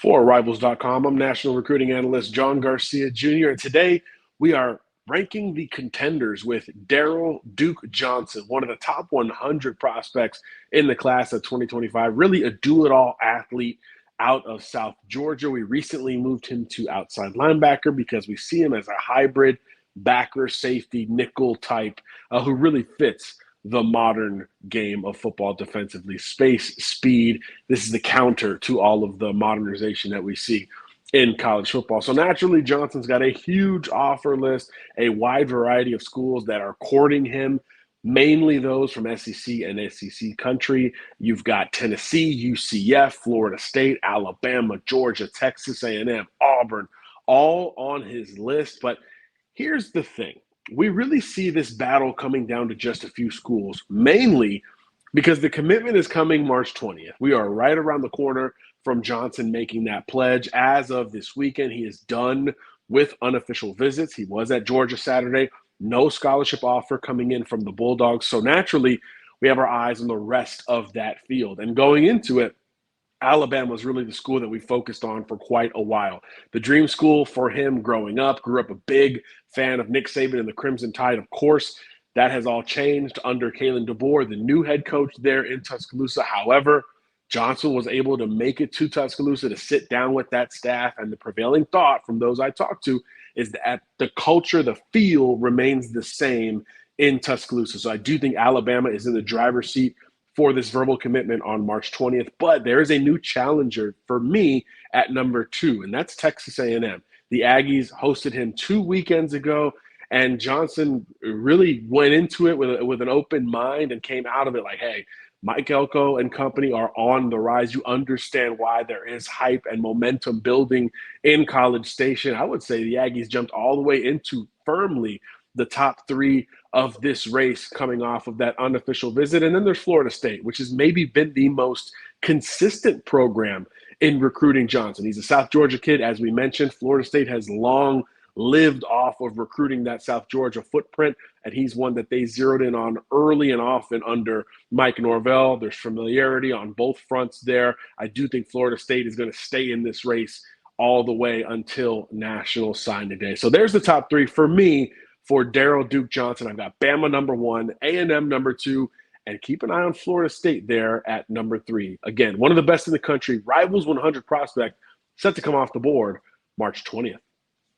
For Rivals.com, I'm National Recruiting Analyst John Garcia Jr. And today we are ranking the contenders with Darrell Duke Johnson, one of the top 100 prospects in the class of 2025. Really a do-it-all athlete out of South Georgia. We recently moved him to outside linebacker because we see him as a hybrid backer, safety, nickel type who really fits the modern game of football defensively. Space, speed. This is the counter to all of the modernization that we see in college football. So naturally, Johnson's got a huge offer list, a wide variety of schools that are courting him, mainly those from SEC and SEC country. You've got Tennessee, UCF, Florida State, Alabama, Georgia, Texas A&M, Auburn, all on his list. But here's the thing. We really see this battle coming down to just a few schools, mainly because the commitment is coming March 20th. We are right around the corner from Johnson making that pledge. As of this weekend, he is done with unofficial visits. He was at Georgia Saturday. No scholarship offer coming in from the Bulldogs. So naturally, we have our eyes on the rest of that field. And going into it, Alabama was really the school that we focused on for quite a while. The dream school for him growing up, grew up a big fan of Nick Saban and the Crimson Tide, of course. That has all changed under Kalen DeBoer, the new head coach there in Tuscaloosa. However, Johnson was able to make it to Tuscaloosa to sit down with that staff, and the prevailing thought from those I talked to is that the culture, the feel remains the same in Tuscaloosa. So I do think Alabama is in the driver's seat for this verbal commitment on March 20th. But there is a new challenger for me at number 2, and that's Texas A&M. The Aggies hosted him 2 weekends ago, and Johnson really went into it with an open mind and came out of it like, hey, Mike Elko and company are on the rise. You understand why there is hype and momentum building in College Station. I would say the Aggies jumped all the way into firmly the top 3 of this race coming off of that unofficial visit. And then there's Florida State, which has maybe been the most consistent program in recruiting Johnson. He's a South Georgia kid, as we mentioned. Florida State has long lived off of recruiting that South Georgia footprint, and he's one that they zeroed in on early and often under Mike Norvell. There's familiarity on both fronts there. I do think Florida State is going to stay in this race all the way until National Signing Day. So there's the top 3 for me. For Darrell Duke Johnson, I've got Bama number 1, A&M number 2, and keep an eye on Florida State there at number 3. Again, one of the best in the country, Rivals 100 prospect, set to come off the board March 20th.